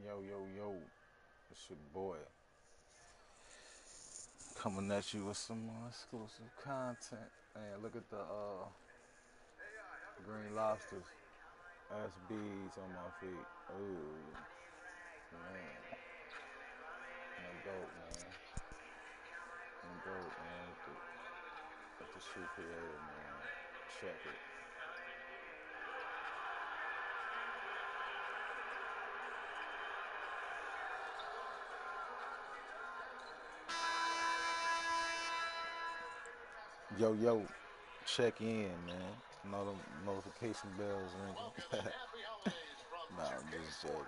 Yo, yo, yo, it's your boy. Coming at you with some exclusive content. Man, look at the green lobsters. SBs on my feet. Ooh, man. No goat, man. No goat, man. At the shoe creator, man. Check it. Yo, yo, check in, man. Know the notification bells ringing. Nah, I'm just joking.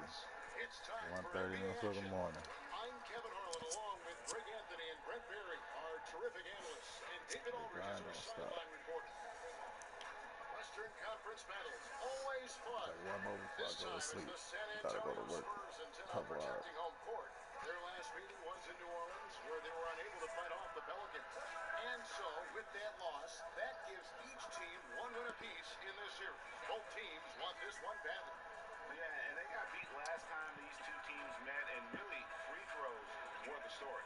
1:30 for the morning. I'm Kevin Harlan along with Greg Anthony and Brent Berry, our terrific analysts, and David Aldridge is our sideline reporter. Western Conference battles, always fun. Got one more before I go to sleep. The San Gotta go to Antonio work. Spurs in town Couple hours. protecting home court. Their last meeting was in New Orleans, where they were unable to fight off the Pelicans. And so, with that loss, that gives each team one win apiece in this series. Both teams want this one badly. Yeah, and they got beat last time these two teams met, and really, free throws were the story.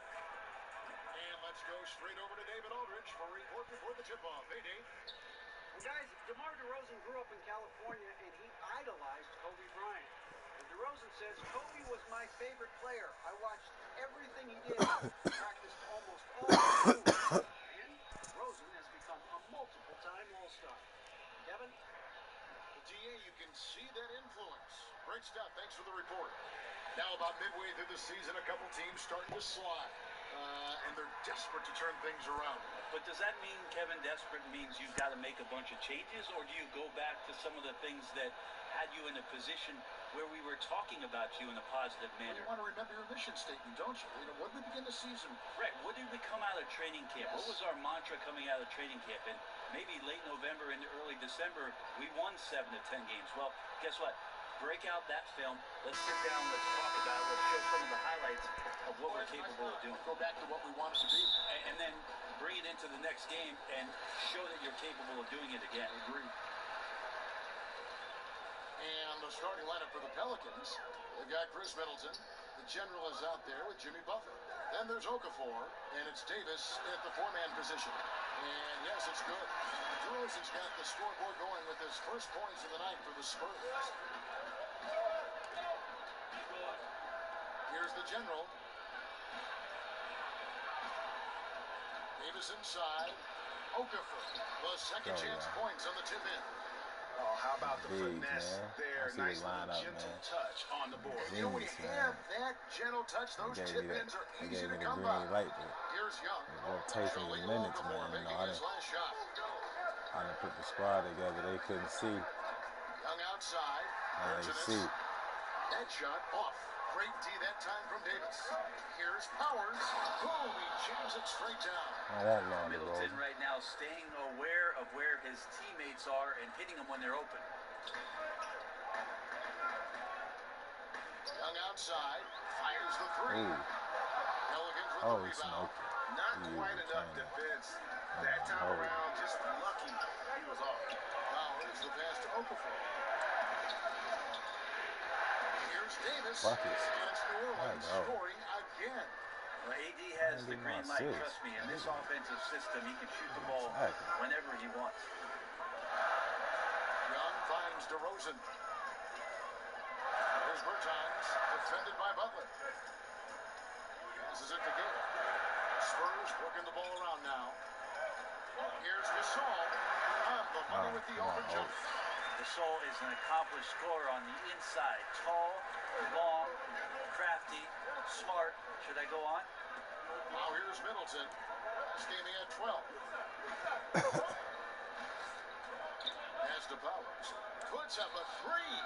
And let's go straight over to David Aldridge for a report before the tip-off. Hey, Dave. Well, guys, DeMar DeRozan grew up in California, and he idolized Kobe Bryant. And DeRozan says, Kobe was my favorite player. I watched everything he did, practiced almost all his moves. And DeRozan has become a multiple-time All-Star. Kevin? Well, DA, you can see that influence. Great stuff. Thanks for the report. Now, about midway through the season, a couple teams starting to slide. And they're desperate to turn things around. But does that mean, Kevin, desperate means you've got to make a bunch of changes, or do you go back to some of the things that had you in a position where we were talking about you in a positive manner? You want to remember your mission statement, don't you? What did we begin the season? Right. What did we come out of training camp? Yes. What was our mantra coming out of training camp? And maybe late November into early December, we won 7 to 10 games. Well, guess what? Break out that film. Let's sit down. Let's talk about it. Let's show some of the highlights of what we're capable of doing. Go back to what we wanted to be. And then bring it into the next game and show that you're capable of doing it again. Agreed. And the starting lineup for the Pelicans, they've got Chris Middleton. The general is out there with Jimmy Butler. Then there's Okafor, and it's Davis at the four-man position. And yes, it's good. DeRozan's got the scoreboard going with his first points of the night for the Spurs. Here's the general. Davis inside. Okafor. The second chance points on the tip in. Oh, how about the finesse man. there? Nice little gentle touch on the board. You know, when you have that gentle touch, those tip ins are easy to come by. Here's Young. Rotation in minutes, man. You know, I didn't put the squad together. They couldn't see. Young outside. Now they see. That shot off. Great D that time from Davis. Here's Powers. Boom, he jams it straight down. Middleton right now staying aware of where his teammates are and hitting them when they're open. Young outside. Fires the three. Pelicans with the rebound. Not quite enough defense. That time around, just lucky he was off. Powers the pass to Okafor. Davis, and it's New Orleans scoring again. Well, AD has the green light, trust me. In this offensive system, he can shoot the ball whenever he wants. Young finds DeRozan. Here's Bertans, defended by Butler. Passes it to Gay. Spurs working the ball around now. Here's Gasol. The money with the open jump. Gasol is an accomplished scorer on the inside. Tall, long, crafty, smart. Should I go on? Now here's Middleton. Last game he had 12. Pass to Powers. Puts up a three.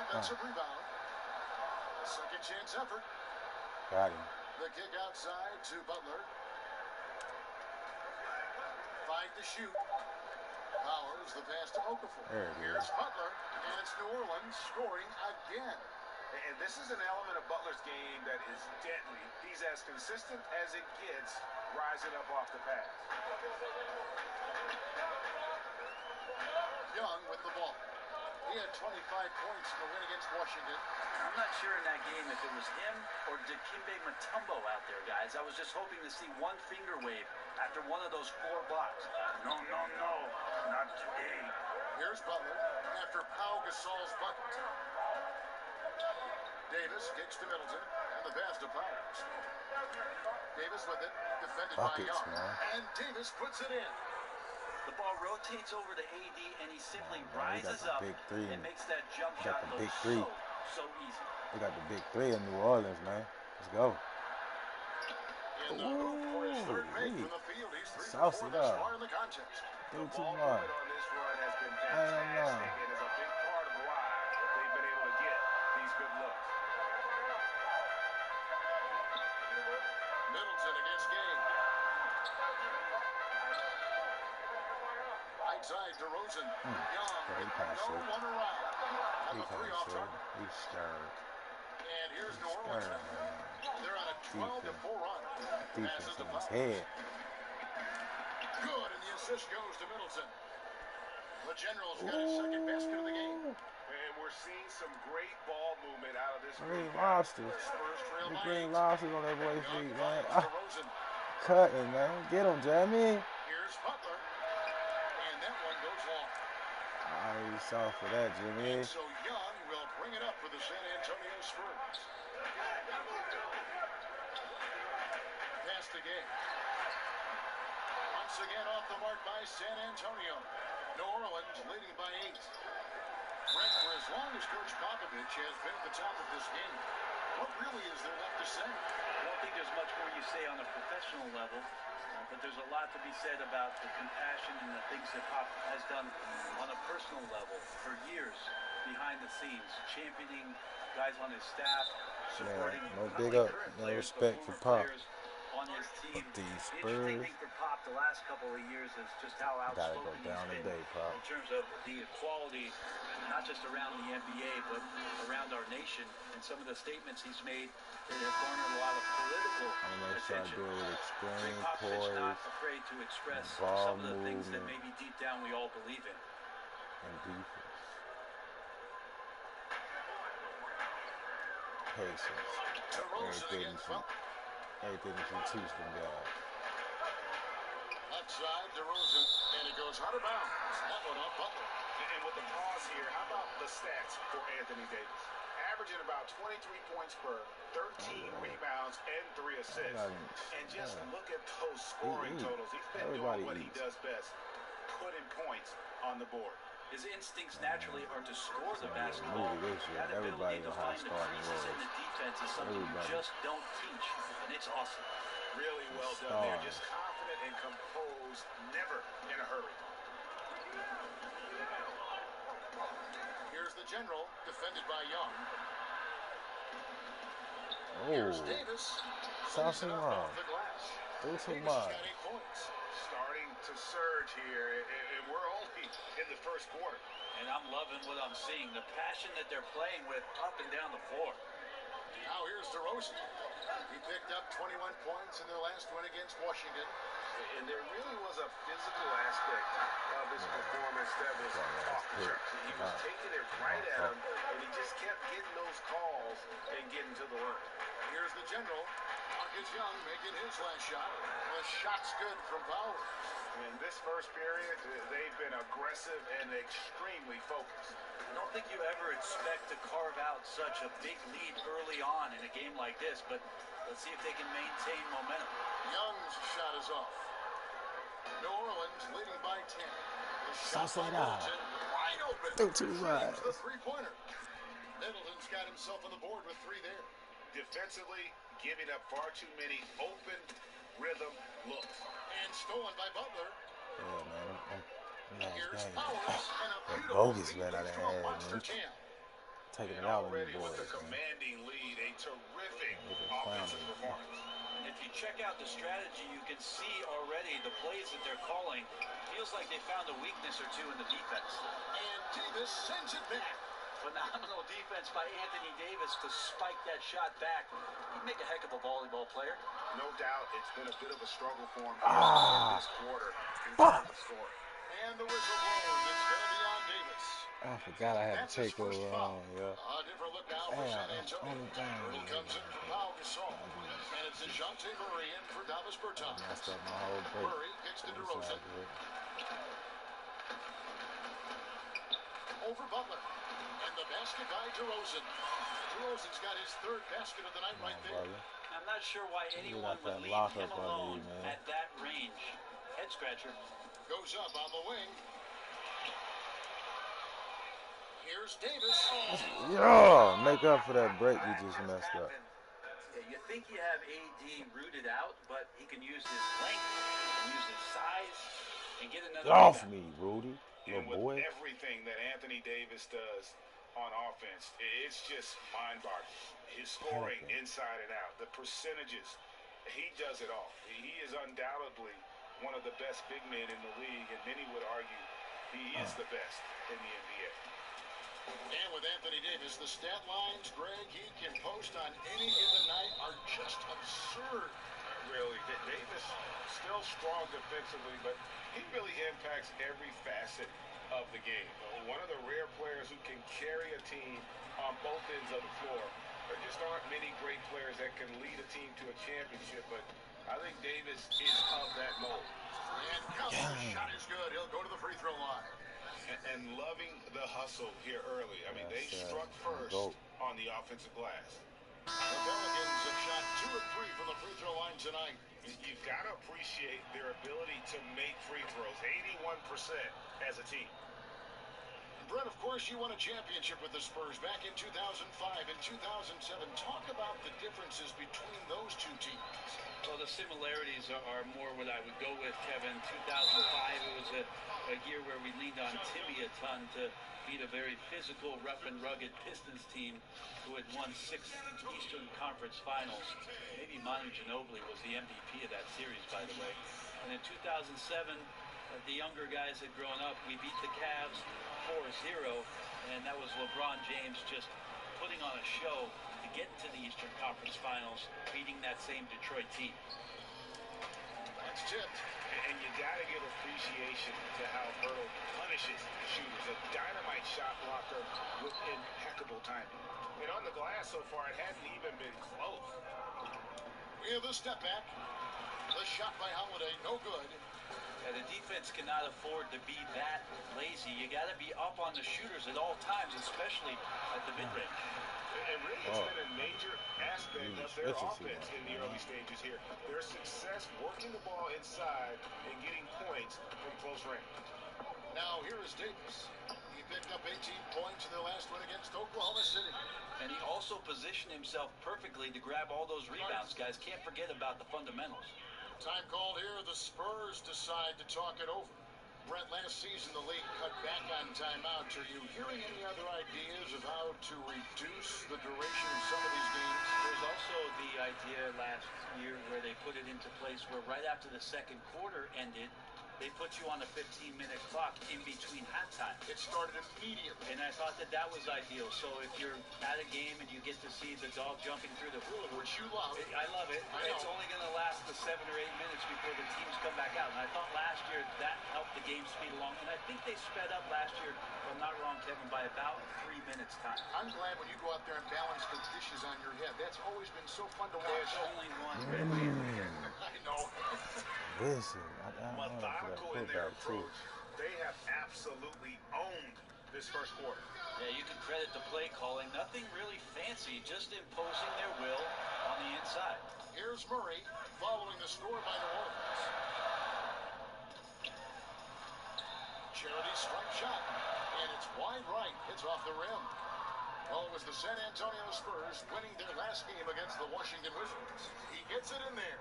Offensive rebound. Second chance effort. Got him. The kick outside to Butler. 5 to shoot. Powers, the pass to Okafor. Here's Butler, and it's New Orleans scoring again. And this is an element of Butler's game that is deadly. He's as consistent as it gets, rising up off the pass. Young with the ball. He had 25 points in the win against Washington. I'm not sure in that game if it was him or Dikembe Mutombo out there, guys. I was just hoping to see one finger wave after one of those 4 blocks. No, no, no, not today. Here's Butler after Pau Gasol's bucket. Davis kicks to Middleton, and the pass to Powers. Davis with it, defended by Young, and Davis puts it in. The ball rotates over to AD, and he simply rises up and makes that jump shot look so easy. They got the big 3 in New Orleans, man. Let's go. In the move for his third make from the field, he's 3 for 4 thus far in the contest. The ball movement on this run has been fantastic and is a big part of why they've been able to get these good looks. Middleton against Game. Right side to Rosen. Young, no one around. And the 3 off target. He's scared. And here's New Orleans. They're on a 12-4 run. Passes to Powers. Head. Good, and the assist goes to Middleton. The Generals got his second basket of the game. And we're seeing some great ball movement out of this Green group. Lobsters. Spurs trail The by Green 8. Lobsters on their boy's feet, man. To Rosen. Cutting, man. Get him, Jamie. Here's Butler. And that one goes long. He's soft for that, Jimmy. So Young will bring it up for the San Antonio Spurs. Pass the game. Once again off the mark by San Antonio. New Orleans leading by 8. Brent, for as long as Coach Popovich has been at the top of this game, what really is there left to say? I don't think there's much more you say on a professional level, but there's a lot to be said about the compassion and the things that Pop has done on a personal level for years behind the scenes, championing guys on his staff, supporting no big up, no respect for Pop. On his team. The Interesting Spurs thing for Pop the last couple of years is just how outspoken down he's today, been Pop. in terms of the equality, not just around the NBA, but around our nation. And some of the statements he's made that have garnered a lot of political attention. Extreme Popovich poise, not afraid to express ball some of the things that movement, maybe deep down we all believe in. and defense. Patience. To Rosen against Butler. Everything that you teach them, guys. Outside to Rosen, and it goes out of bounds. That one off Butler. And with the pause here, how about the stats for Anthony Davis? Averaging about 23 points per 13 rebounds and 3 assists. And just look at those scoring totals. He's been doing what he does best, putting points on the board. His instincts naturally are to score the basketball. That ability to find the creases in the defense is something you just don't teach, and it's awesome. Really well done there. Just confident and composed, never in a hurry. Here's the General, defended by Young. Here's Davis. Something wrong. The glass. Do too Davis much. got 8 points. Starting to surge here, and we're only in the first quarter. And I'm loving what I'm seeing, the passion that they're playing with up and down the floor. Now here's DeRozan. He picked up 21 points in their last win against Washington. And there really was a physical aspect of his performance that was off the chart. He was taking it right at him, and he just kept getting those calls and getting to the line. Here's the General. Marcus Young making his last shot. The shot's good from Powers. In this first period, they've been aggressive and extremely focused. I don't think you ever expect to carve out such a big lead early on in a game like this, but let's see if they can maintain momentum. Young's shot is off. New Orleans leading by 10. The shot by Middleton, wide open. Too wide. The three-pointer. Middleton's got himself on the board with 3 there. Defensively, giving up far too many open rhythm looks. And stolen by Butler. Yeah, man. Here's Powers and a That beautiful bogus man out of monster hand, jam. taking it out on Already the boys. with a commanding lead, a terrific offensive performance. And if you check out the strategy, you can see already the plays that they're calling. Feels like they found a weakness or two in the defense. And Davis sends it back. Phenomenal defense by Anthony Davis to spike that shot back. He'd make a heck of a volleyball player. No doubt it's been a bit of a struggle for him in this quarter in terms of scoring. And the whistle blows. It's going to be on Davis. I forgot I had to That's his take her first wrong, foul. yeah. A different look now for San Antonio. Murray comes in for Pau Gasol. And it's DeJounte Murray in for Davis Bertans. Messed up my whole break. Murray kicks to DeRozan. Over Butler. And the basket by DeRozan. DeRozan's got his third basket of the night right there. I'm not sure why anyone would leave him alone at that range. Head scratcher. Goes up on the wing. Here's Davis. Yeah, make up for that break you just messed up. Yeah, you think you have AD rooted out, but he can use his length, and use his size, and get another. Get off me, Rudy. And Little boy. with everything that Anthony Davis does on offense, it's just mind-boggling. His scoring inside and out, the percentages, he does it all. He is undoubtedly one of the best big men in the league, and many would argue he is the best in the NBA. And with Anthony Davis, the stat lines, Greg, he can post on any given night are just absurd. Really, Davis still strong defensively, but he really impacts every facet of the game. One of the rare players who can carry a team on both ends of the floor. There just aren't many great players that can lead a team to a championship, but I think Davis is of that mold. And the shot is good. He'll go to the free throw line. And loving the hustle here early. I mean, they struck first on the offensive glass. The Pelicans have shot 2 of 3 from the free throw line tonight. You've got to appreciate their ability to make free throws, 81% as a team. Brett, of course, you won a championship with the Spurs back in 2005 and 2007. Talk about the differences between those two teams. Well, the similarities are more what I would go with, Kevin. 2005, it was a year where we leaned on Timmy a ton to beat a very physical, rough and rugged Pistons team who had won 6 Eastern Conference Finals. Maybe Manu Ginobili was the MVP of that series, by the way. And in 2007, the younger guys had grown up. We beat the Cavs 4-0, and that was LeBron James just putting on a show to get into the Eastern Conference Finals, beating that same Detroit team. That's tipped. And you got to give appreciation to how Hurdle punishes shooters. A dynamite shot blocker with impeccable timing. And on the glass so far, it hadn't even been close. We have a step back. The shot by Holiday, no good. Yeah, the defense cannot afford to be that lazy. You got to be up on the shooters at all times, especially at the mid-range. And really, it's been a major aspect of their offense in the early stages here. Their success working the ball inside and getting points from close range. Now, here is Davis. He picked up 18 points in their last win against Oklahoma City. And he also positioned himself perfectly to grab all those rebounds, guys. Can't forget about the fundamentals. Time called here. The Spurs decide to talk it over. Brett, last season the league cut back on timeouts. Are you hearing any other ideas of how to reduce the duration of some of these games? There's also the idea last year where they put it into place where right after the second quarter ended, they put you on a 15-minute clock in between halftime. It started immediately. And I thought that was ideal. So if you're at a game and you get to see the dog jumping through the hula hoop, which you love. I love it. It's only going to last the 7 or 8 minutes before the teams come back out. And I thought last year that helped the game speed along. And I think they sped up last year, if I'm not wrong, Kevin, by about 3 minutes time. I'm glad when you go out there and balance the dishes on your head. That's always been so fun to watch. There's only one. I know. Listen, methodical in their approach. They have absolutely owned this first quarter. Yeah, you can credit the play calling. Nothing really fancy, just imposing their will on the inside. Here's Murray following the score by New Orleans. Charity strike shot, and it's wide right. Hits off the rim. Oh, it was the San Antonio Spurs winning their last game against the Washington Wizards. He gets it in there.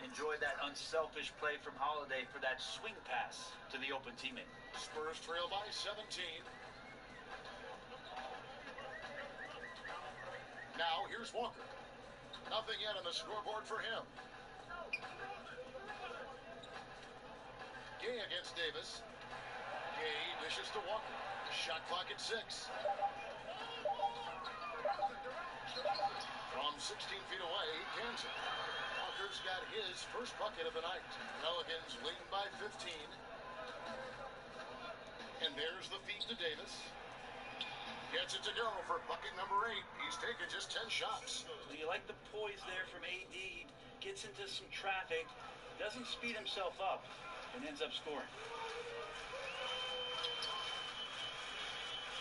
Enjoyed that unselfish play from Holiday for that swing pass to the open teammate. Spurs trail by 17. Now, here's Walker. Nothing yet on the scoreboard for him. Gay against Davis. Gay dishes to Walker. Shot clock at 6. From 16 feet away, he cans it. Walker's got his first bucket of the night. Pelicans leading by 15. And there's the feed to Davis. Gets it to go for bucket number 8. He's taken just 10 shots. So you like the poise there from AD. Gets into some traffic, doesn't speed himself up, and ends up scoring.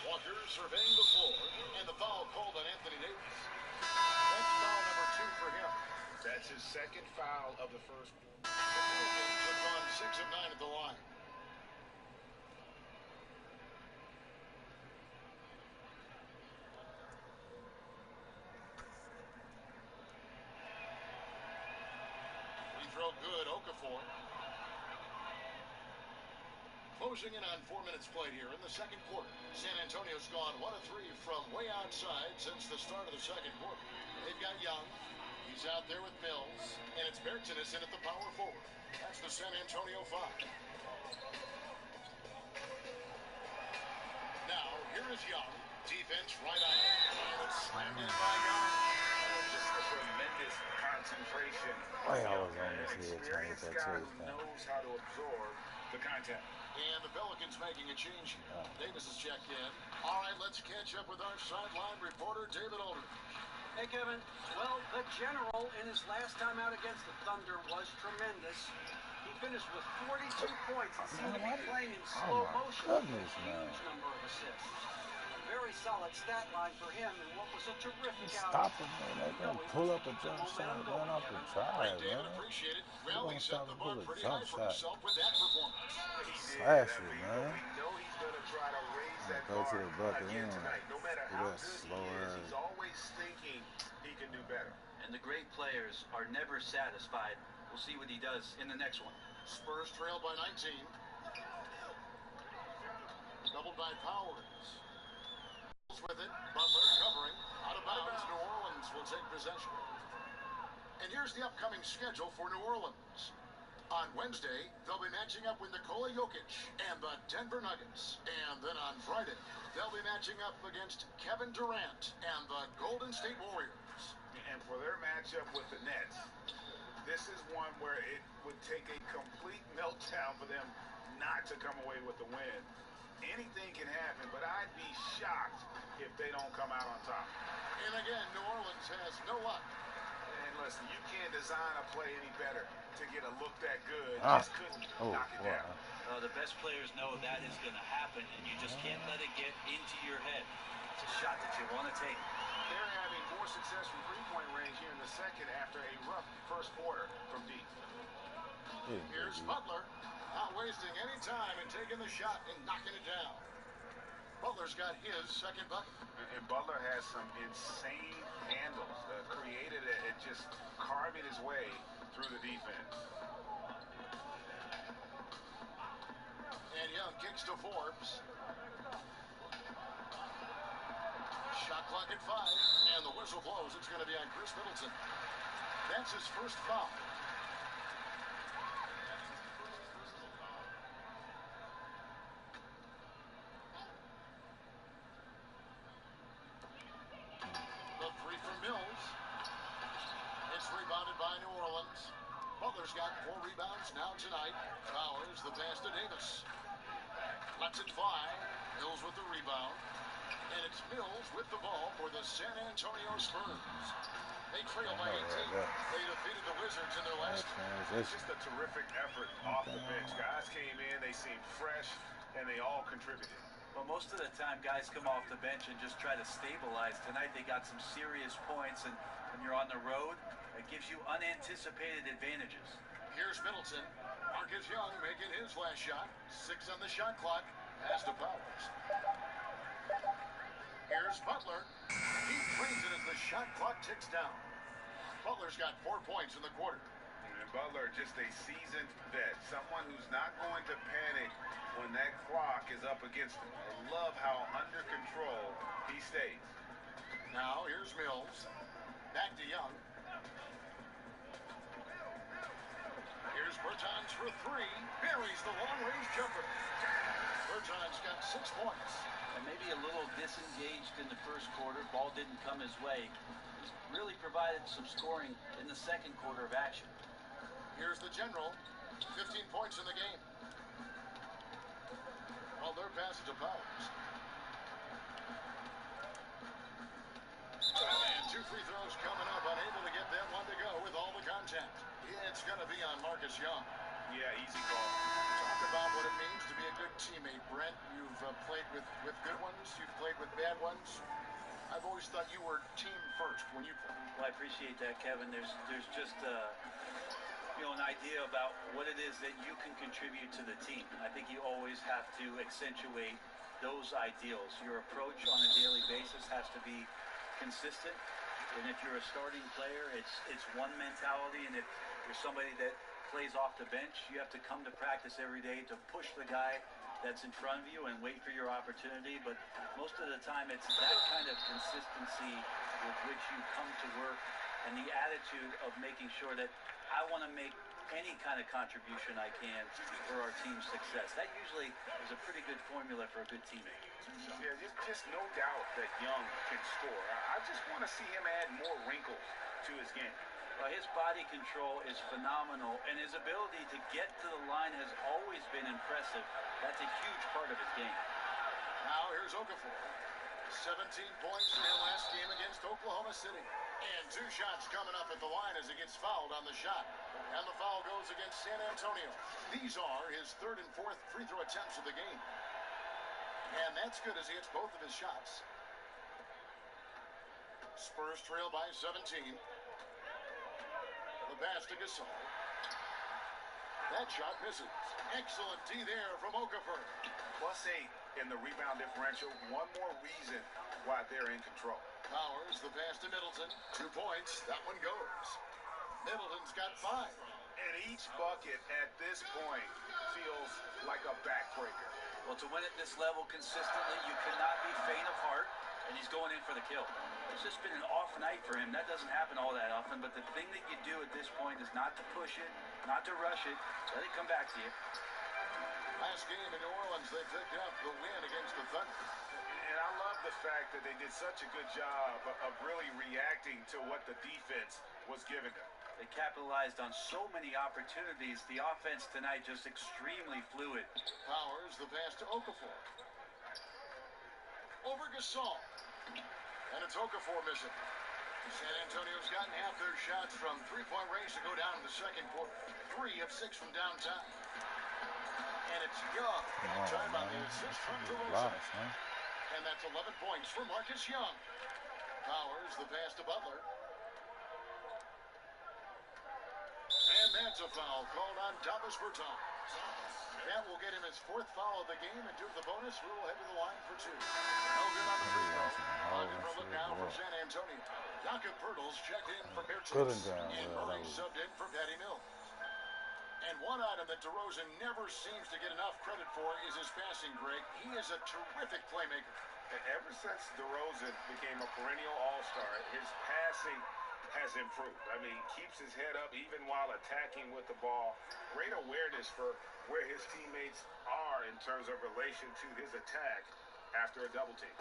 Walker surveying the floor, and the foul called on Anthony Davis. That's foul number 2 for him. That's his second foul of the first quarter. The Pelicans have gone 6 of 9 at the line. Throw good, Okafor. Closing in on 4 minutes played here in the second quarter. San Antonio's gone 1 of 3 from way outside since the start of the second quarter. They've got Young. He's out there with Mills. And it's Bertines in at the power forward. That's the San Antonio 5. Now, here is Young. Defense right on it. And it's slammed in by Young. Just a tremendous concentration. Why I was on his head trying to get that chase down. Knows how to absorb the contact. And the Pelicans making a change. Davis is checked in. All right, let's catch up with our sideline reporter, David Aldridge. Hey, Kevin. Well, the General in his last time out against the Thunder was tremendous. He finished with 42 points. He seemed to be playing in slow motion. Goodness, A huge number of assists. A very solid stat line for him in what was a terrific outing. Stop him, man. They gonna pull up a jump shot, run off the try, man. Appreciate it. They're Well, he gonna set stop the and bar pull a pretty jump high for shot. himself with that performance. Slash it, man. We know he's going to try to raise that Go to bar the bucket again in. tonight. No matter Look how at that good slow he is, ass. he's always thinking he can do better. And the great players are never satisfied. We'll see what he does in the next one. Spurs trail by 19. Doubled by Powers. With it, Butler covering. Out of bounds, New Orleans will take possession. And here's the upcoming schedule for New Orleans. On Wednesday, they'll be matching up with Nikola Jokic and the Denver Nuggets. And then on Friday, they'll be matching up against Kevin Durant and the Golden State Warriors. And for their matchup with the Nets, this is one where it would take a complete meltdown for them not to come away with the win. Anything can happen, but I'd be shocked if they don't come out on top. And again, New Orleans has no luck. And listen, you can't design a play any better to get a look that good. Just couldn't knock it down. The best players know that is going to happen, and you just can't let it get into your head. It's a shot that you want to take. They're having more success from three-point range here in the second after a rough first quarter from deep. Here's Butler, not wasting any time and taking the shot and knocking it down. Butler's got his second bucket. And Butler has some insane handles, created it just carving his way through the defense. And Young kicks to Forbes. Shot clock at 5, and the whistle blows. It's going to be on Chris Middleton. That's his first foul. The three from Mills. It's rebounded by New Orleans. Butler's got 4 rebounds now tonight. Powers the pass to Davis. Lets it fly. Mills with the rebound. And it's Mills with the ball for the San Antonio Spurs. They trail by 18. They defeated the Wizards in their last. Just a terrific effort off the bench. Guys came in, they seemed fresh, and they all contributed. Well, most of the time, guys come off the bench and just try to stabilize. Tonight, they got some serious points, and when you're on the road, it gives you unanticipated advantages. Here's Middleton. Marcus Young making his last shot. 6 on the shot clock. Pass to Powers. Here's Butler. He drains it as the shot clock ticks down. Butler's got 4 points in the quarter. And Butler, just a seasoned vet. Someone who's not going to panic when that clock is up against him. I love how under control he stays. Now, here's Mills. Back to Young. Here's Bertans for 3. Buries the long-range jumper. Bertans got 6 points. And maybe a little disengaged in the first quarter. Ball didn't come his way. He's really provided some scoring in the second quarter of action. Here's the General. 15 points in the game. Well, their pass to Powers. And 2 free throws coming up, unable to get that one to go with all the contact. It's going to be on Marcus Young. Yeah, easy call. Talk about what it means to be a good teammate, Brent. You've played with good ones. You've played with bad ones. I've always thought you were team first when you play. Well, I appreciate that, Kevin. There's just an idea about what it is that you can contribute to the team. I think you always have to accentuate those ideals. Your approach on a daily basis has to be consistent. And if you're a starting player, it's one mentality. And if you're somebody that plays off the bench, you have to come to practice every day to push the guy that's in front of you and wait for your opportunity. But most of the time, it's that kind of consistency with which you come to work and the attitude of making sure that I want to make any kind of contribution I can for our team's success. That usually is a pretty good formula for a good teammate. Yeah, just no doubt that Young can score. I just want to see him add more wrinkles to his game. Well, his body control is phenomenal, and his ability to get to the line has always been impressive. That's a huge part of his game. Now here's Okafor. 17 points in his last game against Oklahoma City. And 2 shots coming up at the line as he gets fouled on the shot. And the foul goes against San Antonio. These are his 3rd and 4th free throw attempts of the game. And that's good as he hits both of his shots. Spurs trail by 17. The pass to Gasol. That shot misses. Excellent D there from Okafor. +8 in the rebound differential. One more reason why they're in control. Powers, the pass to Middleton. 2 points. That one goes. Middleton's got 5. And each bucket at this point feels like a backbreaker. Well, to win at this level consistently, you cannot be faint of heart, and he's going in for the kill. It's just been an off night for him. That doesn't happen all that often, but the thing that you do at this point is not to push it, not to rush it. Let it come back to you. Last game in New Orleans, they picked up the win against the Thunder. And I love the fact that they did such a good job of really reacting to what the defense was giving them. They capitalized on so many opportunities. The offense tonight just extremely fluid. Powers, the pass to Okafor. Over Gasol. And it's Okafor missing. San Antonio's gotten half their shots from 3-point range to go down in the second quarter. 3 of 6 from downtown. And it's Young. Time on the assist from DeRozan. And that's 11 points for Marcus Young. Powers, the pass to Butler. And that's a foul called on Davis Bertans. That will get him his 4th foul of the game, and due to the bonus, we will head to the line for 2. No good on the free throw. Looking for a look now for San Antonio. Jakob Poeltl's checked in for Bertans, and Murray subbed in for Patty Mills. And one item that DeRozan never seems to get enough credit for is his passing, Greg. He is a terrific playmaker. And ever since DeRozan became a perennial all-star, his passing has improved. I mean, keeps his head up even while attacking with the ball. Great awareness for where his teammates are in terms of relation to his attack after a double team.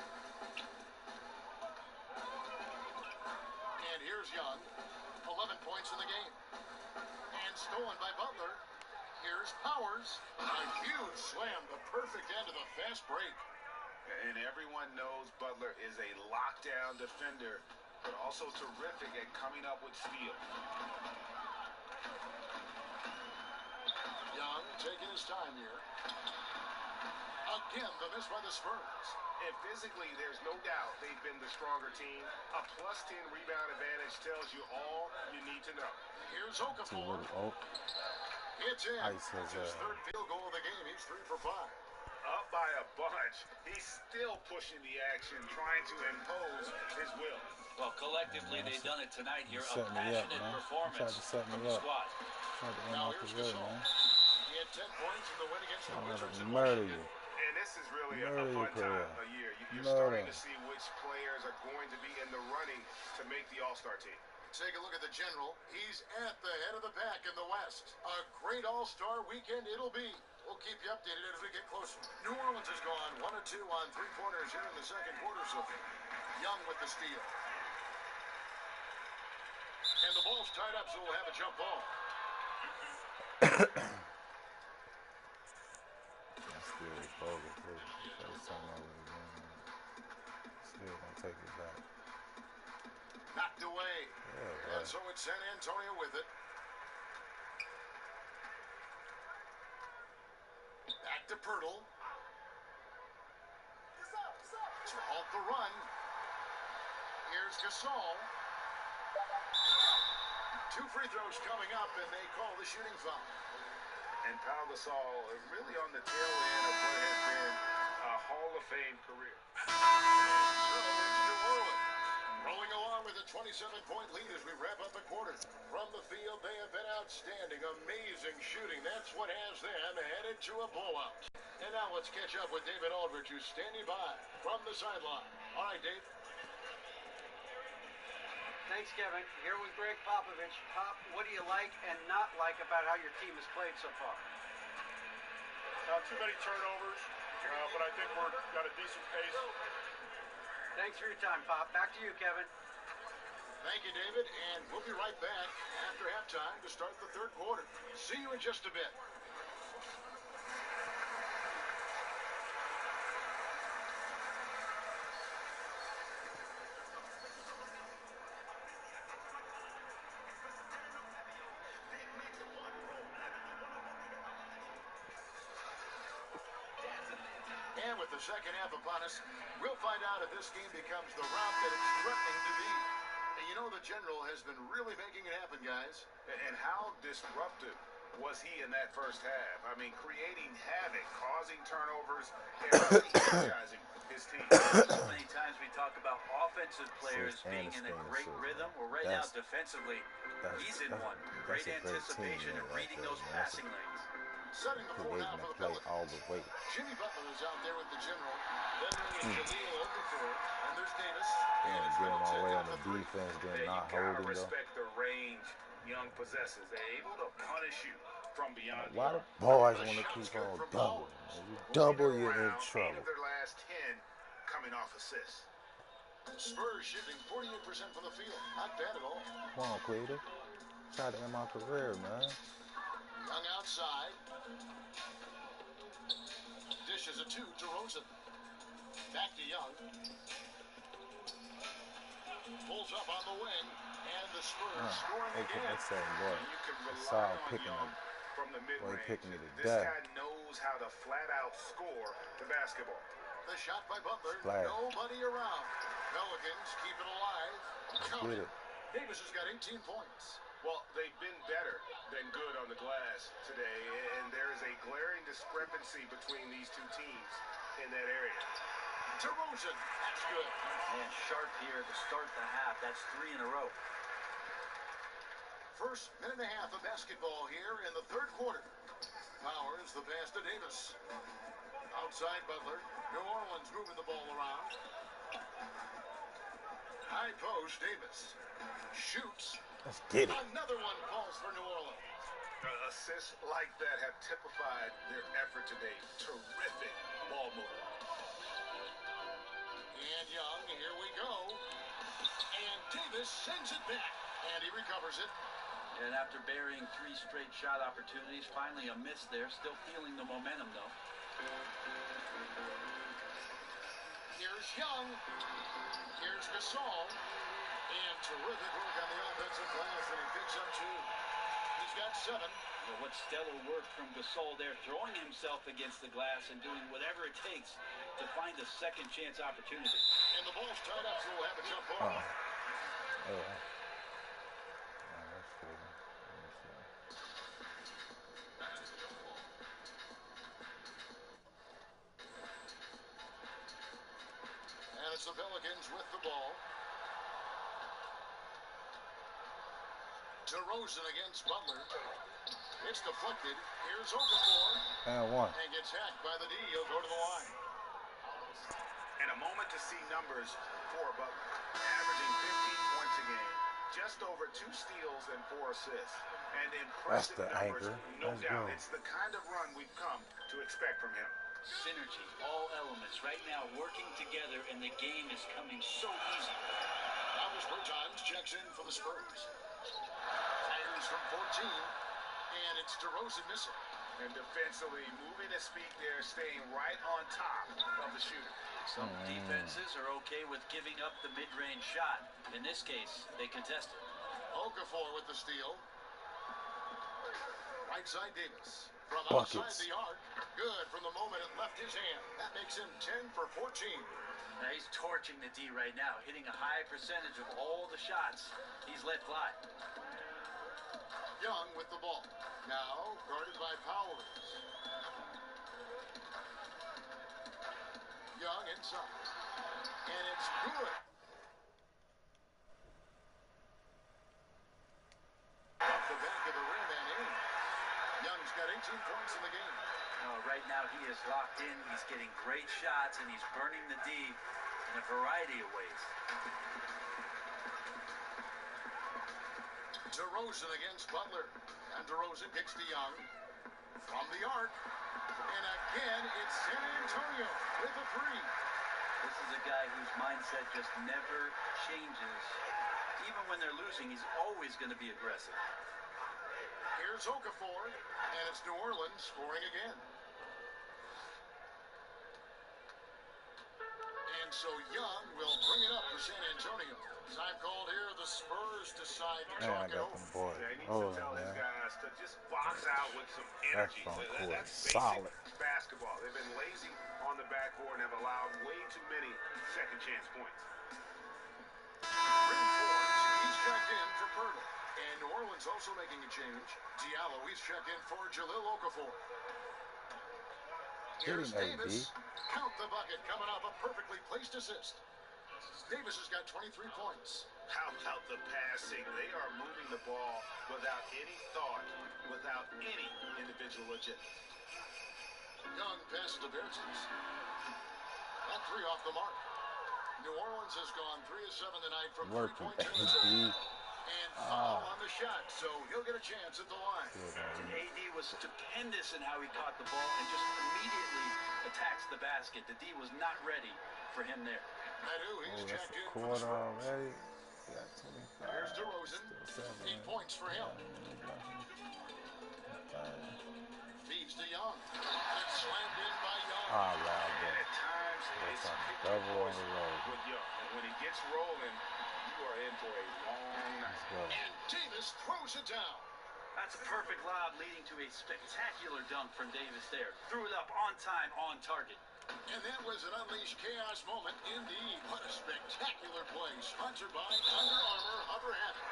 And here's Young. 11 points in the game. And stolen by Butler. Here's Powers. A huge slam, the perfect end of the fast break. And everyone knows Butler is a lockdown defender, but also terrific at coming up with steals. Young taking his time here. Again, the miss by the Spurs. And physically, there's no doubt they've been the stronger team. A +10 rebound advantage tells you all you need to know. Here's Okafor. It's in. It's his 3rd field goal of the game. He's 3 for 5. Up by a bunch. He's still pushing the action, trying to impose his will. Well, collectively, they've done it tonight here. A passionate performance from the squad. Now here's Gasol. He had 10 points in the win against the Wizards in murder Washington. you. And this is really a fun time of year. You're starting to see which players are going to be in the running to make the All-Star team. Take a look at the general. He's at the head of the pack in the West. A great All-Star weekend it'll be. We'll keep you updated as we get closer. New Orleans has gone 1 of 2 on 3-pointers here in the second quarter. So Young with the steal. And the ball's tied up, so we'll have a jump ball. That's still bogus, too. First time I would have done that. Still gonna take it back. Knocked away. Yeah, and so it's San Antonio with it. Back to Pirtle. To halt the run. Here's Gasol. 2 free throws coming up, and they call the shooting foul. And Pau Gasol is really on the tail end of what has been a Hall of Fame career. So it's New Orleans rolling along with a 27-point lead as we wrap up the quarter. From the field, they have been outstanding. Amazing shooting. That's what has them headed to a blowout. And now let's catch up with David Aldridge, who's standing by from the sideline. All right, Dave. Thanks, Kevin. Here with Greg Popovich. Pop, what do you like and not like about how your team has played so far? Not too many turnovers, but I think we've got a decent pace. Thanks for your time, Pop. Back to you, Kevin. Thank you, David, and we'll be right back after halftime to start the third quarter. See you in just a bit. And with the second half upon us, we'll find out if this game becomes the route that it's threatening to be. And you know the General has been really making it happen, guys. And how disruptive was he in that first half? I mean, creating havoc, causing turnovers, and really energizing his team. So many times we talk about offensive players being in a great rhythm. Well, right now, defensively, he's in one. Great anticipation and reading those passing lanes. Setting the floor now for the play Pelicans. all the way. Jimmy Butler is out there with the General. Then there's Jaleel Okafor. And there's Davis. And getting all the way on the defense, then And not you gotta holding though. respect the range Young possesses. They're able to punish you from beyond. Why the boys want to keep on doubling? You double, you're in trouble. 8 of their last 10 coming off assists. Spurs shooting 48% from the field. Not bad at all. Come on, Cleveland. Try to end my career, man. Young outside. Dishes a 2 to Rosen. Back to Young. Pulls up on the wing. And the Spurs scoring again. That's that boy. You can rely Saul on picking Young him. from the mid-range. Picking it This today. guy knows how to flat-out score the basketball. The shot by Butler. Flag. Nobody around. Pelicans keep it alive. Count Get it. it. Davis has got 18 points. Well, they've been better than good on the glass today, and there is a glaring discrepancy between these two teams in that area. DeRozan. That's good. And sharp here to start the half. That's 3 in a row. First minute and a half of basketball here in the third quarter. Powers the pass to Davis. Outside Butler. New Orleans moving the ball around. High post Davis. Shoots. Let's get it. Another one falls for New Orleans. Assists like that have typified their effort today. Terrific ball movement. And Young, here we go. And Davis sends it back. And he recovers it. And after burying 3 straight shot opportunities, finally a miss there. Still feeling the momentum, though. Here's Young. Here's Gasol. And terrific work on the offensive glass, and he picks up 2. He's got 7. Well, what stellar work from Gasol there, throwing himself against the glass and doing whatever it takes to find a second chance opportunity. And the ball's tied up, so we'll have a jump ball. And it's the Pelicans with the ball. DeRozan against Butler. It's deflected. Here's Okafor. And one. And gets hacked by the D. He'll go to the line. And a moment to see numbers for Butler. Averaging 15 points a game. Just over 2 steals and 4 assists. And impressive the numbers, anchor. no Let's doubt. go. It's the kind of run we've come to expect from him. Synergy, all elements right now working together, and the game is coming so easy. Now Spurs Times checks in for the Spurs. Fires from 14. And it's DeRozan missing. And defensively, moving his feet there, staying right on top of the shooter. Some defenses are okay with giving up the mid-range shot. In this case, they contest it. Okafor with the steal. Right side Davis. From Buckets. outside the arc. Good from the moment it left his hand. That makes him 10 for 14. Now he's torching the D right now, hitting a high percentage of all the shots he's let fly. Young with the ball. Now guarded by Powers. Young inside. And it's good. Off the back of the rim and in. Young's got 18 points in the game. Right now he is locked in. He's getting great shots, and he's burning the D in a variety of ways. DeRozan against Butler. And DeRozan kicks to Young. From the arc. And again, it's San Antonio with a three. This is a guy whose mindset just never changes. Even when they're losing, he's always going to be aggressive. Here's Okafor, and it's New Orleans scoring again. And so Young will bring it up for San Antonio. Time called here, the Spurs decide to Man, I talk it got over. them boys. Yeah, he needs Oh, to tell his man. guys to just box out with some That's energy. front court. That's basic Solid. basketball. They've been lazy on the backcourt and have allowed way too many second chance points. He's checked in for Pirtle. And New Orleans also making a change. Diallo, he's checked in for Jahlil Okafor. Here's Davis. Count the bucket coming off a perfectly placed assist. Davis has got 23 points. How about the passing? They are moving the ball without any thought, without any individual agenda. Young passes to Bertens. That three off the mark. New Orleans has gone 3 of 7 tonight from Working, three-point AD. and foul on the shot, so he'll get a chance at the line. AD was stupendous in how he caught the ball and just immediately attacks the basket. The D was not ready for him there. Madu, he's Oh, that's checked a in for the quarter Spurs. already. He got 25. Here's DeRozan. Still 7. 8 points for him. Feeds to Young. It's slammed in by Young. Ah, loud, And at times, it's double on the road. with Young. And when he gets rolling, you are in for a long night. And Davis throws it down. That's a perfect lob leading to a spectacular dunk from Davis there. Threw it up on time, on target. And that was an unleashed chaos moment indeed. What a spectacular play. Sponsored by Under Armour Hover Habit.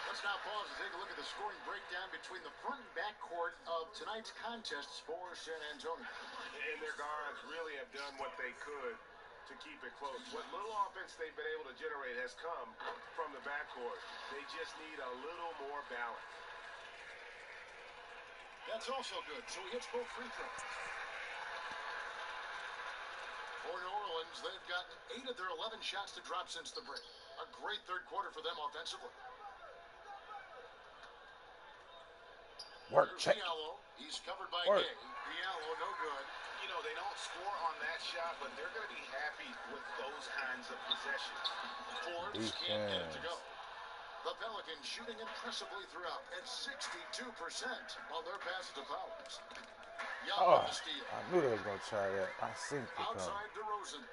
Let's now pause and take a look at the scoring breakdown between the front and back court of tonight's contests for San Antonio. And their guards really have done what they could to keep it close. What little offense they've been able to generate has come from the backcourt. They just need a little more balance. That's also good. So he hits both free throws. For New Orleans, they've gotten 8 of their 11 shots to drop since the break. A great third quarter for them offensively. Work, check. Diallo, he's covered by Work. Gay. Diallo, no good. You know, they don't score on that shot, but they're going to be happy with those kinds of possessions. Forbes can't get it to go. The Pelicans shooting impressively throughout at 62% on their passes to Powers. Young Oh, with the steal. I knew they was going to try that. I synced it. Outside DeRozan.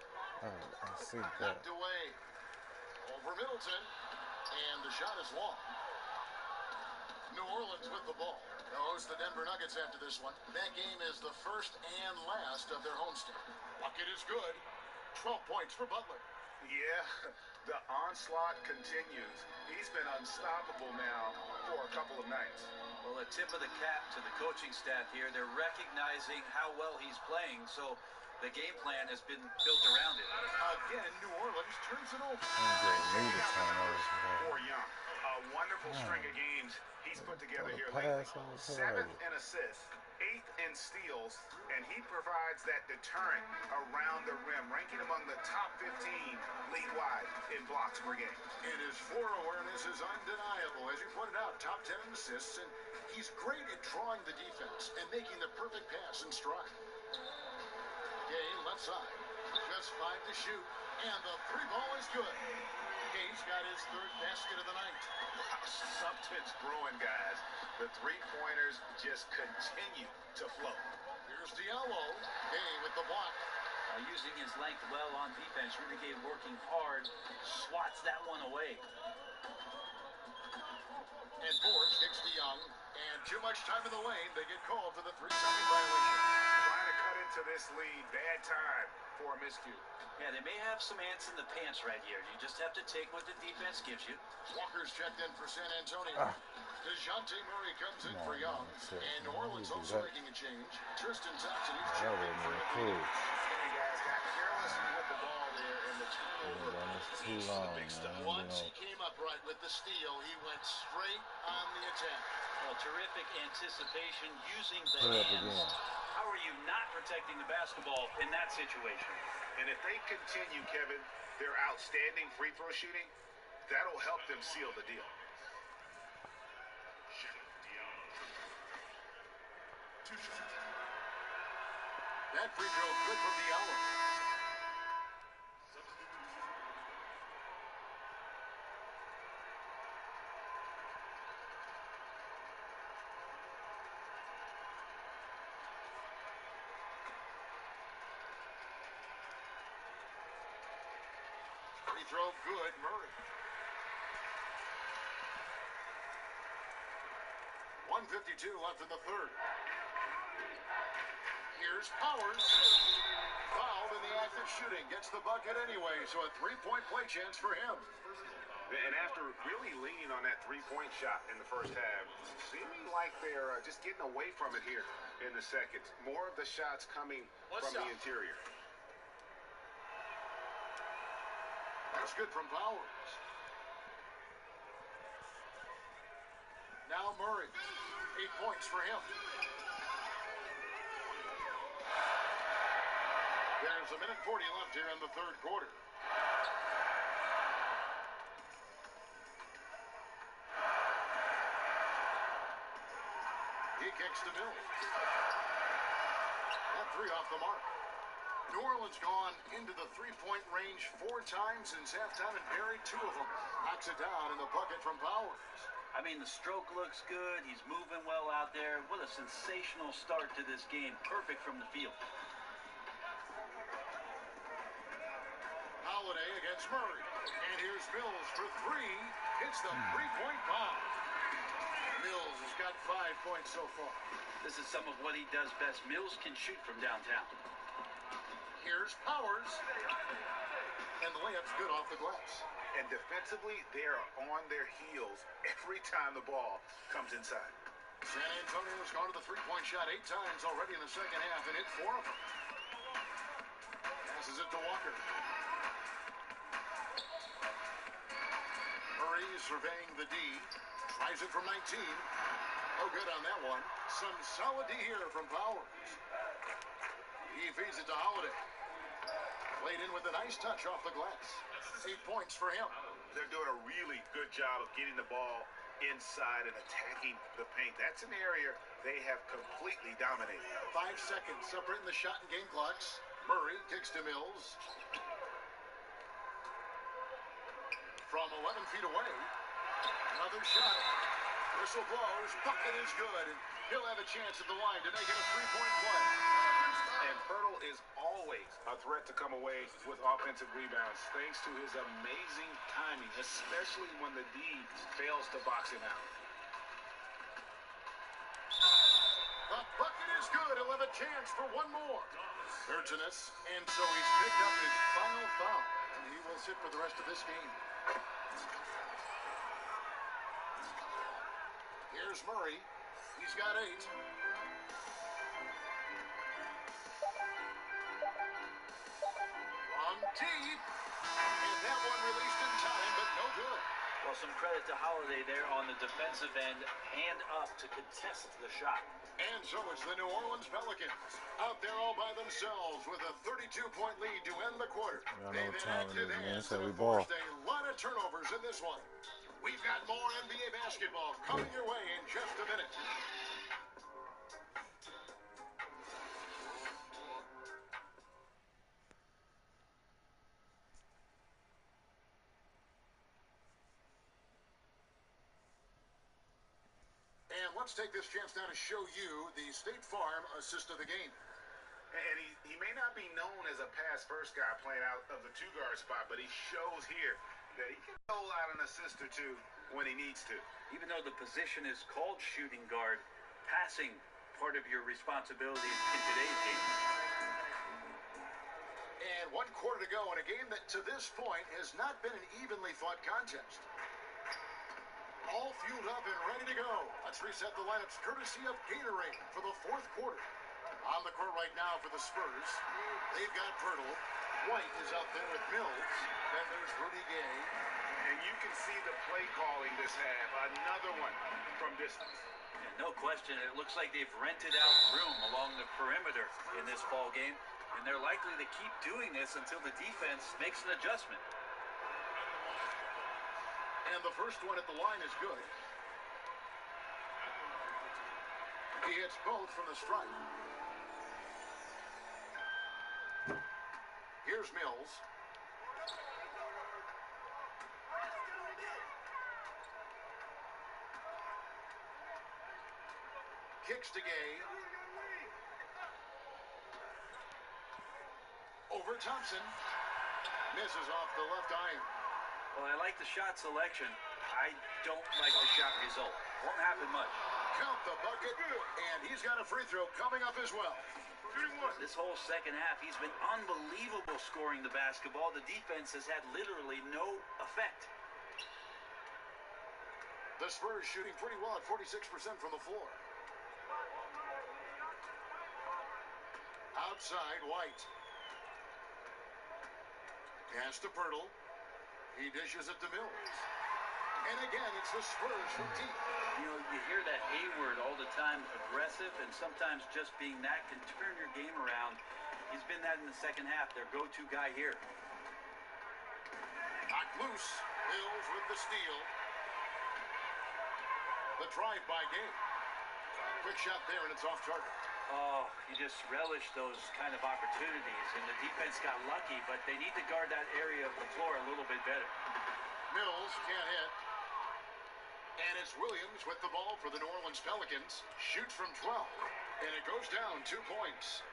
I synced that. Knocked away. Over Middleton. And the shot is long. New Orleans with the ball. They'll host the Denver Nuggets after this one. That game is the first and last of their homestand. Bucket is good. 12 points for Butler. Yeah, the onslaught continues. He's been unstoppable now for a couple of nights. Well, a tip of the cap to the coaching staff here. They're recognizing how well he's playing, so the game plan has been built around it. Again, New Orleans turns it over. For Young, a wonderful string of games he's put together here lately. 7th in assists, 8th in steals, and he provides that deterrent around the rim, ranking among the top 15 league-wide in blocks per game. And his floor awareness is undeniable. As you pointed out, top 10 in assists, and he's great at drawing the defense and making the perfect pass in stride. Gay left side, just 5 to shoot, and the 3 ball is good. Gay's got his 3rd basket of the night. Wow, something's brewing, guys. The three-pointers just continue to flow. Here's Diallo. Gay with the block. Using his length well on defense. Rudy Gay working hard, swats that one away. And Forbes kicks to Young, and too much time in the lane. They get called for the 3-second violation. Trying to cut into this lead. Bad time for a miscue. Yeah, they may have some ants in the pants right here. You just have to take what the defense gives you. Walker's checked in for San Antonio. DeJounte Murray comes in for Young, and New Orleans also making a change. Tristan Thompson, he's checking in for Embiid. You guys got careless with the ball there, and the turnover leads to the big stuff. Once he came up right with the steal, he went straight on the attack. Well, terrific anticipation using the hands. How are you not protecting the basketball in that situation? And if they continue, Kevin, their outstanding free throw shooting, that'll help them seal the deal. That free throw good from the hour. Free throw good, Murray. 1:52 left in the third. Here's Powers. Fouled in the act of shooting. Gets the bucket anyway, so a three-point play chance for him. And after really leaning on that three-point shot in the first half, seeming like they're just getting away from it here in the second. More of the shots coming from the interior. That's good from Powers. Now Murray. 8 points for him. There's a minute 40 left here in the third quarter. He kicks to Mills. That three off the mark. New Orleans gone into the three-point range 4 times since halftime and buried 2 of them. Knocks it down in the bucket from Powers. I mean, the stroke looks good. He's moving well out there. What a sensational start to this game. Perfect from the field. Holiday against Murray. And here's Mills for 3. Hits the three-point bomb. Mills has got 5 points so far. This is some of what he does best. Mills can shoot from downtown. Here's Powers. And the layup's good off the glass. And defensively, they're on their heels every time the ball comes inside. San Antonio's gone to the three-point shot 8 times already in the second half and hit 4 of them. Passes it to Walker. Murray surveying the D. Tries it from 19. Oh, good on that one. Some solid D here from Powers. He feeds it to Holiday. Played in with a nice touch off the glass. 8 points for him. They're doing a really good job of getting the ball inside and attacking the paint. That's an area they have completely dominated. 5 seconds separating the shot and game clocks. Murray kicks to Mills. From 11 feet away. Another shot. Whistle blows. Bucket is good. And he'll have a chance at the line to make it a three-point play. And Cartel is always a threat to come away with offensive rebounds thanks to his amazing timing, especially when the D fails to box him out. The bucket is good. He'll have a chance for one more. Urgenous. And so he's picked up his final foul. And he will sit for the rest of this game. Here's Murray. He's got 8. Deep, and that one released in time, but no good. Well, some credit to Holiday there on the defensive end, hand up to contest the shot. And so it's the New Orleans Pelicans out there all by themselves with a 32-point lead to end the quarter. They've been active hands and forced a lot of turnovers in this one. We've got more NBA basketball coming your way in just a minute. Let's take this chance now to show you the State Farm assist of the game. And he may not be known as a pass-first guy playing out of the two-guard spot, but he shows here that he can roll out an assist or two when he needs to. Even though the position is called shooting guard, passing part of your responsibility in today's game. And 1 quarter to go in a game that to this point has not been an evenly fought contest. All fueled up and ready to go. Let's reset the lineups courtesy of Gatorade for the 4th quarter. On the court right now for the Spurs, they've got Pirtle. White is out there with Mills. Then there's Rudy Gay. And you can see the play calling this half. Another one from distance. Yeah, no question. It looks like they've rented out room along the perimeter in this ball game, and they're likely to keep doing this until the defense makes an adjustment. And the first one at the line is good. He hits both from the stripe. Here's Mills. Kicks to Gay. Over Thompson. Misses off the left iron. Well, I like the shot selection. I don't like the shot result. Won't happen much. Count the bucket, and he's got a free throw coming up as well. This whole second half, he's been unbelievable scoring the basketball. The defense has had literally no effect. The Spurs shooting pretty well at 46% from the floor. Outside, White. Pass to Pirtle. He dishes it to Mills. And again, it's the Spurs from deep. You know, you hear that Hayward all the time, aggressive, and sometimes just being that can turn your game around. He's been that in the second half, their go-to guy here. Knocked loose. Mills with the steal. The drive by Game. Quick shot there, and it's off target. Oh, you just relish those kind of opportunities, and the defense got lucky, but they need to guard that area of the floor a little bit better. Mills can't hit. And it's Williams with the ball for the New Orleans Pelicans. Shoots from 12. And it goes down 2 points.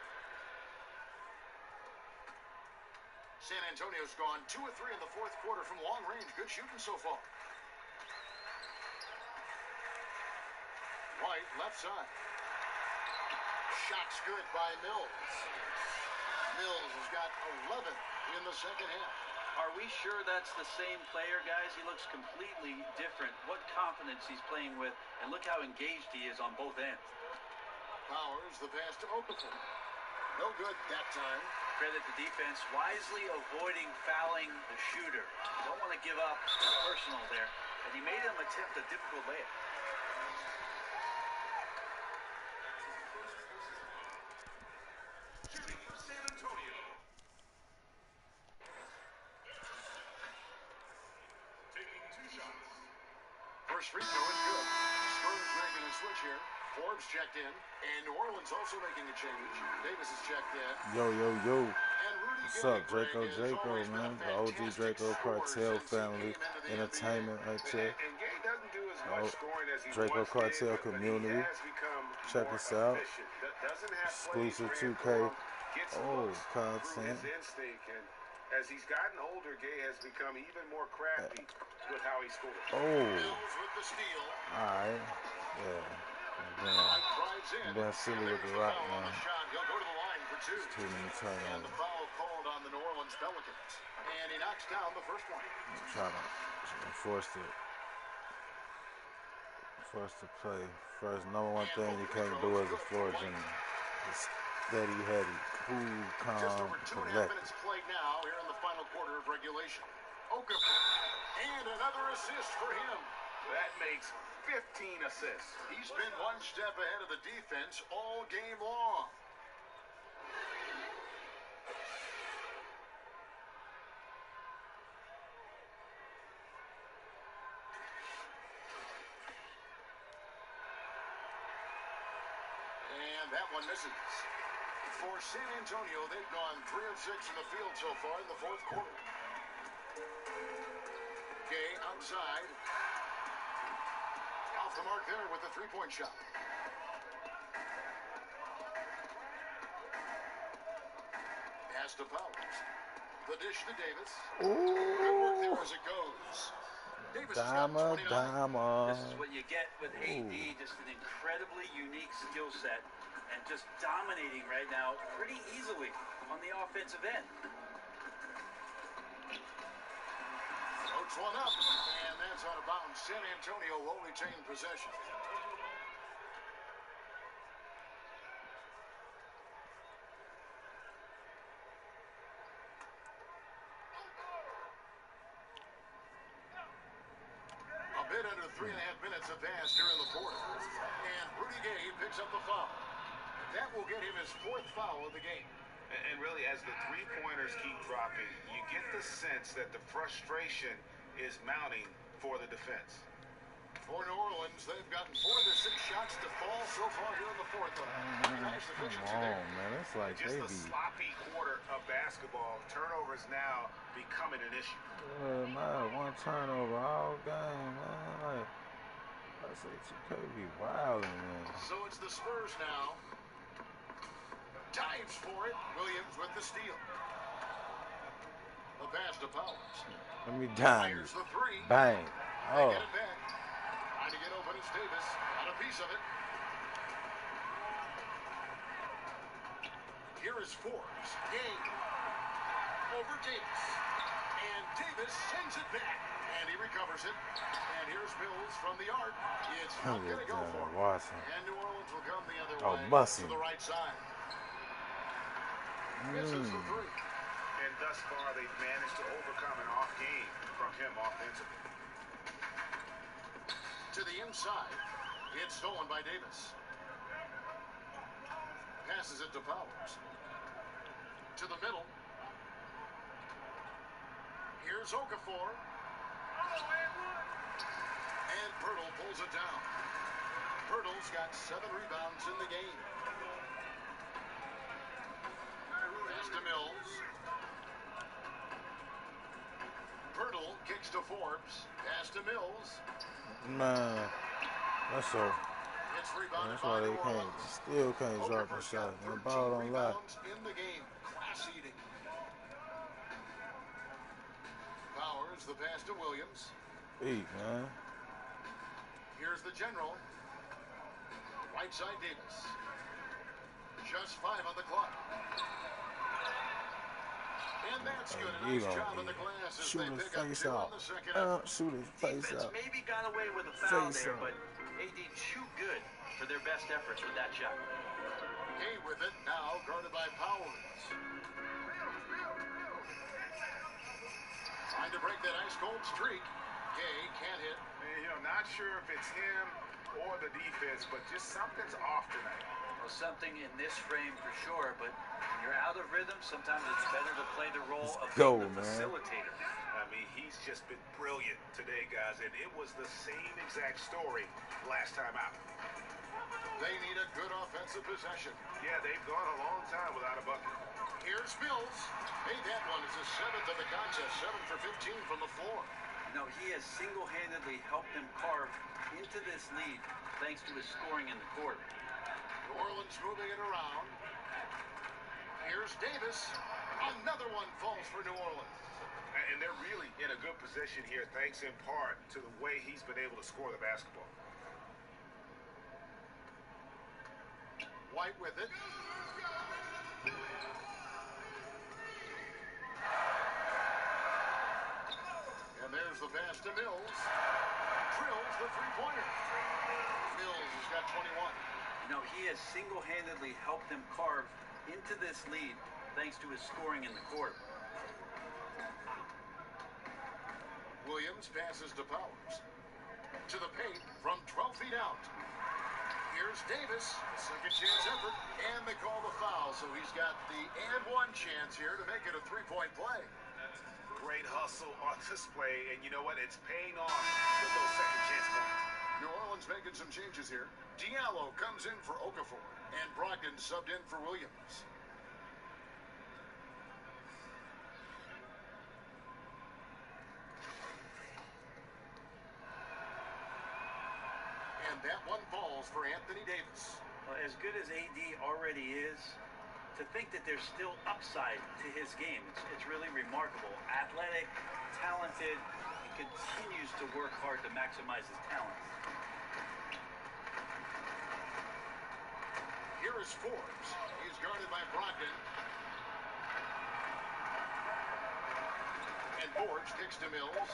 San Antonio's gone 2 of 3 in the 4th quarter from long range. Good shooting so far. White, left side. Shot's good by Mills. Mills has got 11 in the second half. Are we sure that's the same player, guys? He looks completely different. What confidence he's playing with, and look how engaged he is on both ends. Powers the pass to Okafor. No good that time. Credit the defense, wisely avoiding fouling the shooter. Don't want to give up personal there. And he made him attempt a difficult layup. First free throw is good. Spurs making a switch here. Forbes checked in. And New Orleans also making a change. Davis is checked in. Yo. And Rudy What's up, Gay, Draco, man? The OG Draco Cartel family entertainment right there. And Gay doesn't do as much scoring as he Draco once Cartel did, but community. he has become Check more us out. efficient. Doesn't have Exclusive plays 2K. ran for him, gets looks through Content. his instinct, and as he's gotten older, Gay has become even more crafty with how he scores. Mills with the steal. Alright. Yeah. White drives in. Been silly with the There's rock, foul on man. the shot. He'll go to the line for 2. Too many And the turnovers. foul called on the New Orleans Pelicans. And he knocks down the first one. I'm trying to force to play. First, number one thing you can't do as a floor general is steady, heady, cool, Just calm, over 2.5 collected. minutes played now here in the final quarter of regulation. Okafor. And another assist for him. That makes 15 assists. He's been one step ahead of the defense all game long. And that one misses. For San Antonio, they've gone 3 of 6 in the field so far in the 4th quarter. Gay outside. Off the mark there with the 3-point shot. pass to Powers. The dish to Davis. Good work there as it goes. Davis has got 29. This is what you get with AD, just an incredibly unique skill set and just dominating right now pretty easily on the offensive end. Floats one up, and that's out of bounds. San Antonio will retain possession. A bit under 3.5 minutes have passed here in the fourth. And Rudy Gay picks up the foul. That will get him his 4th foul of the game. And really, as the three-pointers keep dropping, you get the sense that the frustration is mounting for the defense. For New Orleans, they've gotten 4 of their 6 shots to fall so far here in the fourth. Nice efficiency there. Man, it's like just a sloppy quarter of basketball. Turnovers now becoming an issue. Man, one turnover all game, man. Like, I say, you could be wilding, man. So it's the Spurs now. Dives for it. Williams with the steal. The pass to Powers. Let me down. Fires the 3. Bang. They get it back. Trying to get open is Davis. Got a piece of it. Here is Forbes. Game. Over Davis. And Davis sends it back. And he recovers it. And here's Mills from the arc. It's not going to go for him. And New Orleans will come the other way to the right side. Misses the 3. And thus far, they've managed to overcome an off game from him offensively. To the inside. It's stolen by Davis. Passes it to Powers. To the middle. Here's Okafor. And Pirtle pulls it down. Pirtle's got 7 rebounds in the game. Pass to Mills. Pirtle kicks to Forbes. Pass to Mills. Man, that's so. It's rebounded That's why by they New Orleans. still can't drop the shot. The ball don't lie. In the game. Class eating. Powers, the pass to Williams. Eat, man. Here's the general. Right side Davis. Just 5 on the clock. And that's good. A nice job on the glass as they pick up 2 on the second effort. Shoot his face Defense out. maybe got away with a foul there, but AD too good for their best efforts with that shot. Gay with it now, guarded by Powers. Trying to break that ice-cold streak. Gay can't hit. Not sure if it's him or the defense, but just something's off tonight. Well, something in this frame for sure, but when you're out of rhythm, sometimes it's better to play the role of being the facilitator. I mean, he's just been brilliant today, guys, and it was the same exact story last time out. They need a good offensive possession. Yeah, they've gone a long time without a bucket. Here's Mills. Made that one. It's his 7th of the contest. 7 for 15 from the floor. No, he has single-handedly helped them carve into this lead thanks to his scoring in the quarter. New Orleans moving it around. Here's Davis. Another one falls for New Orleans. And they're really in a good position here, thanks in part to the way he's been able to score the basketball. White with it. And there's the pass to Mills. Drills the 3-pointer. Mills has got 21. He has single-handedly helped them carve into this lead thanks to his scoring in the quarter. Williams passes to Powers. To the paint from 12 feet out. Here's Davis. Second chance effort. And they call the foul. So he's got the and 1 chance here to make it a 3-point play. Great hustle on display. And you know what? It's paying off with those second chance points. New Orleans making some changes here. Diallo comes in for Okafor. And Brogdon subbed in for Williams. And that one falls for Anthony Davis. Well, as good as AD already is, to to think that there's still upside to his game. It's really remarkable. Athletic, talented, and continues to work hard to maximize his talent. Here is Forbes. He's guarded by Brogdon. And Forbes kicks to Mills.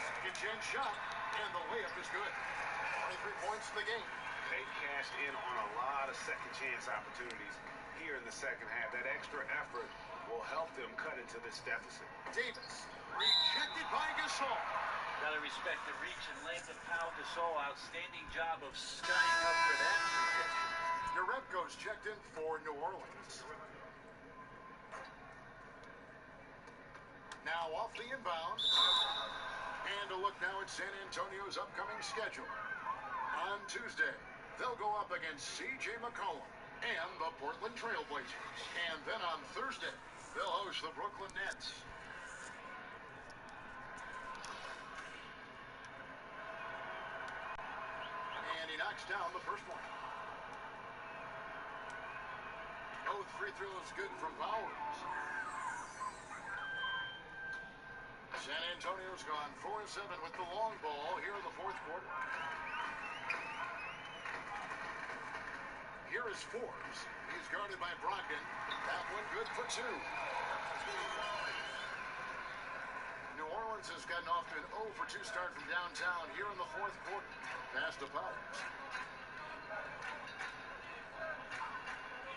Skid-chin shot, and the layup is good. 23 points in the game. They cashed in on a lot of second chance opportunities here in the second half. That extra effort will help them cut into this deficit. Davis, rejected by Gasol. Gotta respect the reach and length of Pau Gasol. Outstanding job of skying up for that rejection. Jerebko's checked in for New Orleans. Now off the inbound. And a look now at San Antonio's upcoming schedule. On Tuesday, they'll go up against C.J. McCollum and the Portland Trail Blazers. And then on Thursday, they'll host the Brooklyn Nets. And he knocks down the first one. Both free throws good from Bowers. San Antonio's gone 4-7 with the long ball here in the fourth quarter. Here is Forbes. He's guarded by Brogdon. That one good for two. New Orleans has gotten off to an 0-for-2 start from downtown here in the fourth quarter. Pass to Powers.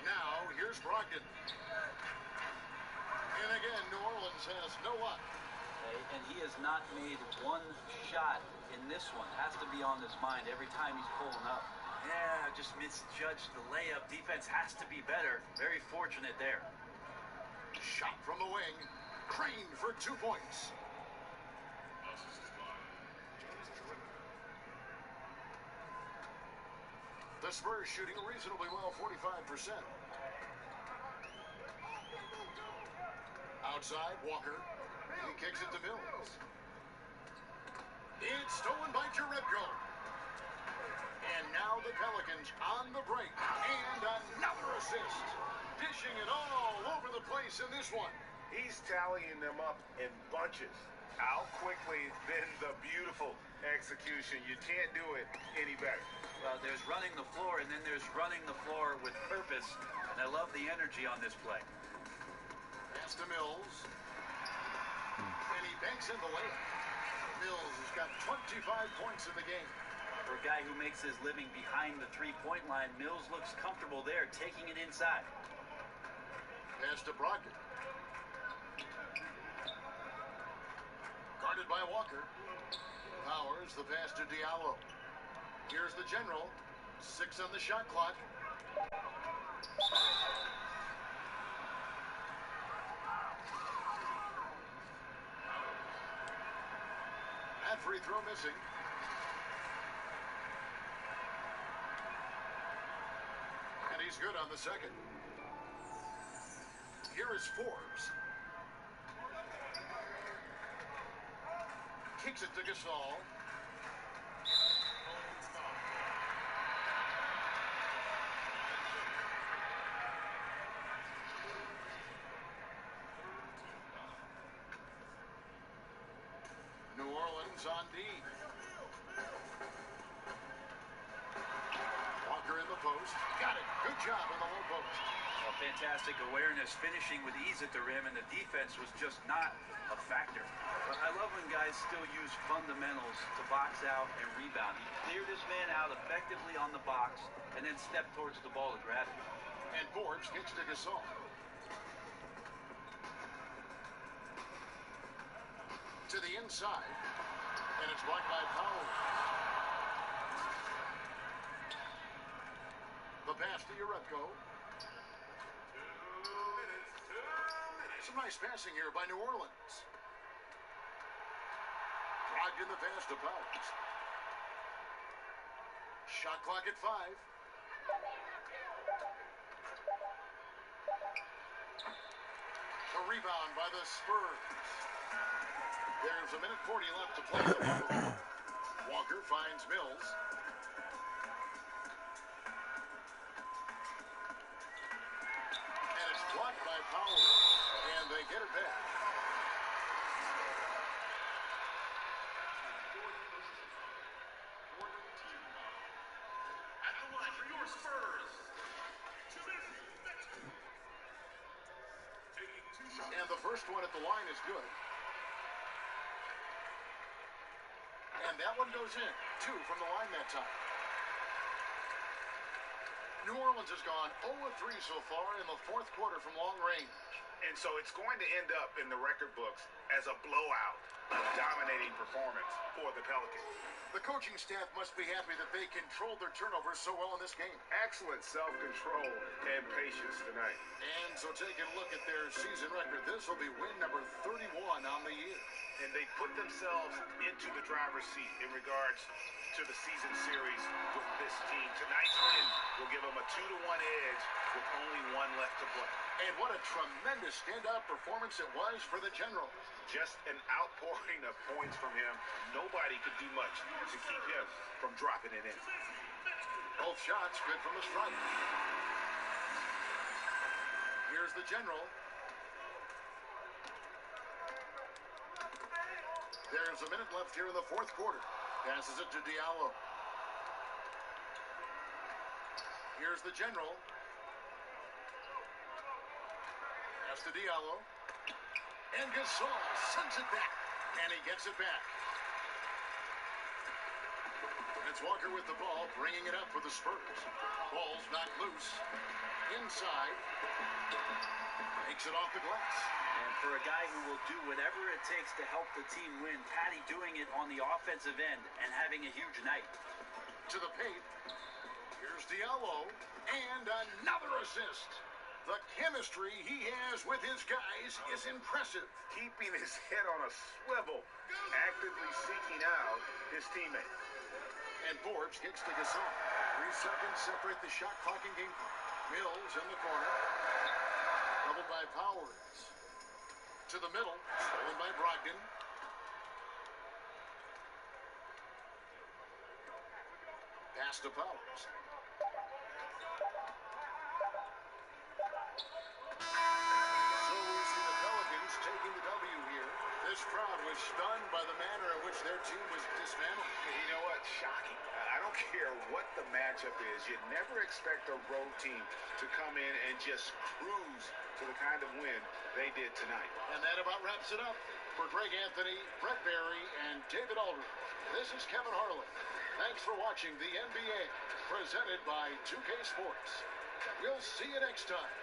Now, here's Brogdon. And again, New Orleans has no luck. And he has not made one shot in this one. Has to be on his mind every time he's pulling up. Yeah, just misjudged the layup. Defense has to be better. Very fortunate there. Shot from the wing. Crane for 2 points. The Spurs shooting reasonably well, 45%. Outside, Walker. He kicks it to Mills. It's stolen by Jerebko. And now the Pelicans on the break. And another assist. Dishing it all over the place in this one. He's tallying them up in bunches. Out quickly, then the beautiful execution. You can't do it any better. Well, there's running the floor, and then there's running the floor with purpose. And I love the energy on this play. Pass to Mills. And he banks in the layup. Mills has got 25 points in the game. For a guy who makes his living behind the three-point line, Mills looks comfortable there, taking it inside. Pass to Brogdon. Guarded by Walker. Powers, the pass to Diallo. Here's the general. 6 on the shot clock. That free throw missing. And he's good on the second. Here is Forbes. Kicks it to Gasol. New Orleans on D. Walker in the post. Got it. Good job on the low post. Well, fantastic awareness, finishing with ease at the rim, and the defense was just not a factor. But I love when guys still use fundamentals to box out and rebound. He cleared his man out effectively on the box and then stepped towards the ball to grab it. And Forbes kicks to Gasol. To the inside. And it's blocked by Powers. The pass to Jerebko. Some nice passing here by New Orleans. Brogdon the pass to Powers. Shot clock at 5. A rebound by the Spurs. There's a minute 40 left to play. Walker finds Mills. get it back. At the line for your Spurs. Taking 2 shots. And the first one at the line is good. And that one goes in. 2 from the line that time. New Orleans has gone 0-3 so far in the fourth quarter from long range. And so it's going to end up in the record books as a blowout, a dominating performance for the Pelicans. The coaching staff must be happy that they controlled their turnovers so well in this game. Excellent self-control and patience tonight. And so taking a look at their season record, this will be win number 31 on the year. And they put themselves into the driver's seat in regards to the season series with this team. Tonight's win will give them a 2-1 edge with only 1 left to play. And what a tremendous standout performance it was for the General. Just an outpouring of points from him. Nobody could do much to keep him from dropping it in. Both shots good from the stripe. Here's the General. There's a minute left here in the fourth quarter. Passes it to Diallo. Here's the General. Pass to Diallo. And Gasol sends it back. And he gets it back. It's Walker with the ball, bringing it up for the Spurs. Ball's knocked loose. Inside. Takes it off the glass. And for a guy who will do whatever it takes to help the team win, Patty doing it on the offensive end and having a huge night. To the paint. Here's Diallo. And another assist. The chemistry he has with his guys is impressive. Keeping his head on a swivel, actively seeking out his teammate. And Forbes kicks to Gasol. 3 seconds separate the shot clock and game clock. Mills in the corner. Doubled by Powers. To the middle. Stolen by Brogdon. Pass to Powers. So we see the Pelicans taking the W here. This crowd was stunned by the manner in which their team was dismantled. You know what? Shocking. I don't care what the matchup is. You never expect a road team to come in and just cruise to the kind of win they did tonight. And that about wraps it up. For Greg Anthony, Brett Barry, and David Aldridge, this is Kevin Harlan. Thanks for watching the NBA, presented by 2K Sports. We'll see you next time.